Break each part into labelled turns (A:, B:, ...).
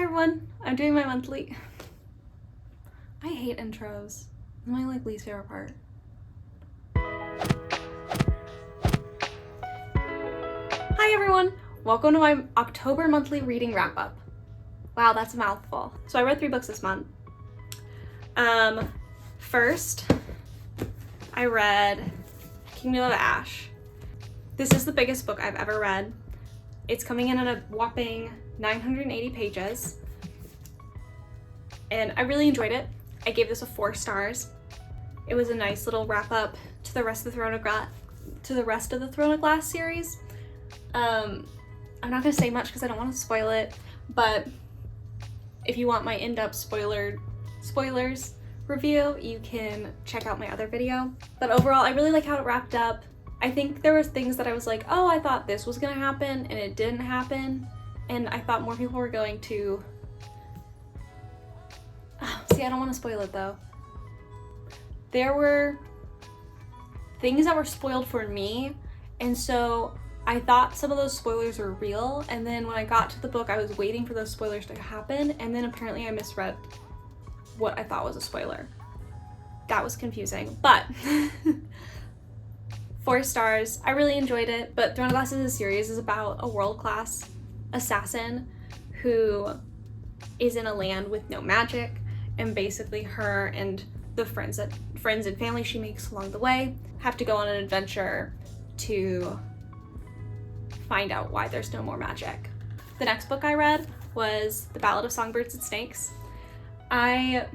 A: everyone, I'm doing my monthly. I hate intros. It's my least favorite part. Hi everyone, welcome to my October monthly reading wrap up. Wow, that's a mouthful. So I read 3 books this month. First, I read Kingdom of Ash. This is the biggest book I've ever read. It's coming in at a whopping 980 pages. And I really enjoyed it. I gave this a 4 stars. It was a nice little wrap up to the rest of the Throne of Glass series. I'm not gonna say much because I don't want to spoil it, but if you want my in-depth spoilers review, you can check out my other video. But overall, I really like how it wrapped up. I think there was things that I was like, oh, I thought this was gonna happen, and it didn't happen. And I thought more people were going to... Oh, see, I don't want to spoil it though. There were things that were spoiled for me, and so I thought some of those spoilers were real, and then when I got to the book, I was waiting for those spoilers to happen, and then apparently I misread what I thought was a spoiler. That was confusing, but 4 stars. I really enjoyed it, but Throne of Glass as a series is about a world-class assassin who is in a land with no magic, and basically her and the friends and family she makes along the way have to go on an adventure to find out why there's no more magic. The next book I read was The Ballad of Songbirds and Snakes. I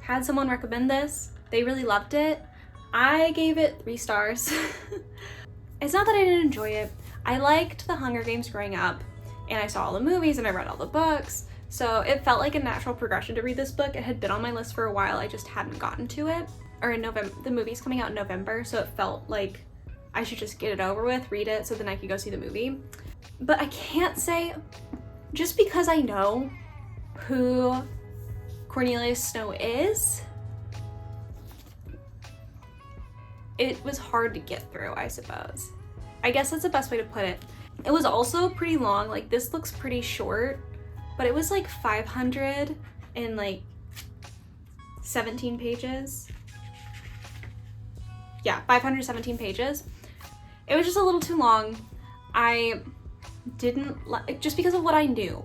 A: had someone recommend this. They really loved it. I gave it 3 stars. It's not that I didn't enjoy it. I liked The Hunger Games growing up, and I saw all the movies and I read all the books, so it felt like a natural progression to read this book. It had been on my list for a while, I just hadn't gotten to it. Or in November, the movie's coming out in November, so it felt like I should just get it over with, read it, so then I could go see the movie. But I can't say, just because I know who Cornelius Snow is, it was hard to get through, I suppose. I guess that's the best way to put it. It was also pretty long. Like, this looks pretty short, but it was like 517 pages. Yeah, 517 pages. It was just a little too long. I didn't like, just because of what I knew,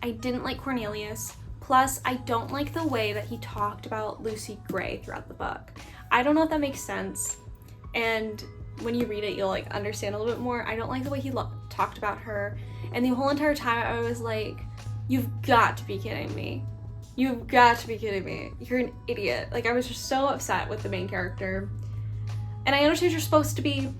A: I didn't like Cornelius. Plus, I don't like the way that he talked about Lucy Gray throughout the book. I don't know if that makes sense, and when you read it, you'll like understand a little bit more. I don't like the way he talked about her, and the whole entire time I was like, you've got to be kidding me. You've got to be kidding me. You're an idiot. Like, I was just so upset with the main character. And I understand you're supposed to be,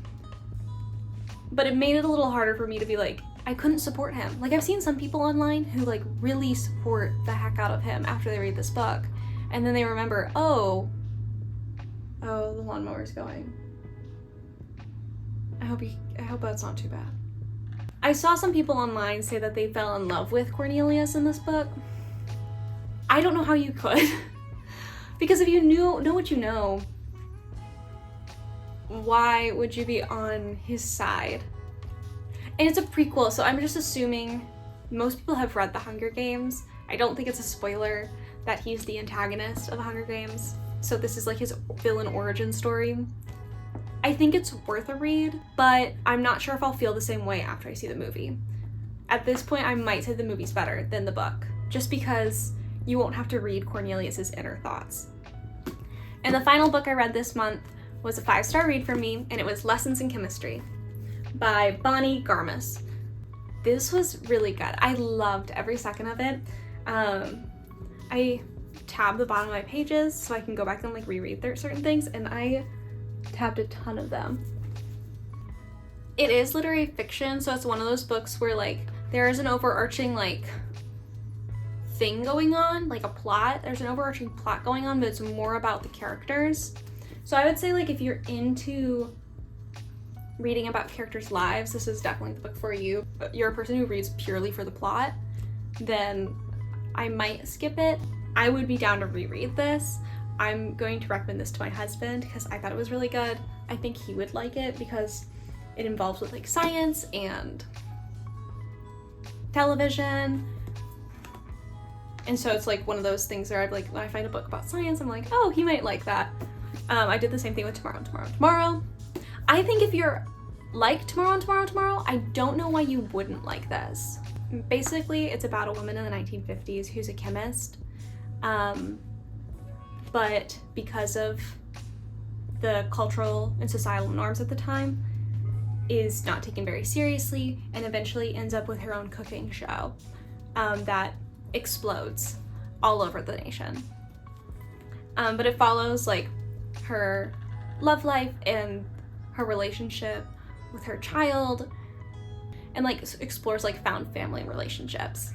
A: but it made it a little harder for me to be like, I couldn't support him. Like, I've seen some people online who like really support the heck out of him after they read this book, and then they remember, oh, the lawnmower's going. I hope that's not too bad. I saw some people online say that they fell in love with Cornelius in this book. I don't know how you could. Because if you know what you know, why would you be on his side? And it's a prequel, so I'm just assuming most people have read The Hunger Games. I don't think it's a spoiler that he's the antagonist of The Hunger Games. So this is like his villain origin story. I think it's worth a read, but I'm not sure if I'll feel the same way after I see the movie. At this point, I might say the movie's better than the book, just because you won't have to read Cornelius's inner thoughts. And the final book I read this month was a 5-star read for me, and it was Lessons in Chemistry by Bonnie Garmus. This was really good. I loved every second of it. I tabbed the bottom of my pages so I can go back and like reread certain things, and I tabbed a ton of them. It is literary fiction, so it's one of those books where like there is an overarching like thing going on, like a plot. There's an overarching plot going on, but it's more about the characters. So I would say like if you're into reading about characters' lives, this is definitely the book for you. But you're a person who reads purely for the plot, then I might skip it. I would be down to reread this. I'm going to recommend this to my husband because I thought it was really good. I think he would like it because it involves with like science and television, And so it's like one of those things where I'd like, when I find a book about science, I'm like, oh, he might like that. I did the same thing with Tomorrow. I think if you're like Tomorrow, I don't know why you wouldn't like this. Basically, it's about a woman in the 1950s who's a chemist, but because of the cultural and societal norms at the time, is not taken very seriously and eventually ends up with her own cooking show that explodes all over the nation. But it follows like her love life and her relationship with her child, and like explores like found family relationships.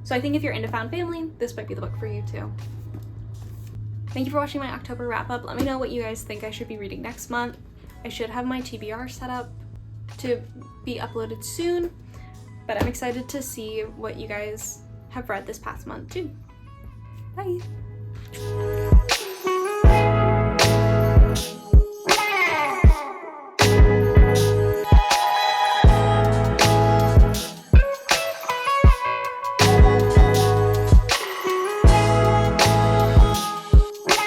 A: So I think if you're into found family, this might be the book for you too. Thank you for watching my October wrap up. Let me know what you guys think I should be reading next month. I should have my TBR set up to be uploaded soon, but I'm excited to see what you guys have read this past month too. Bye!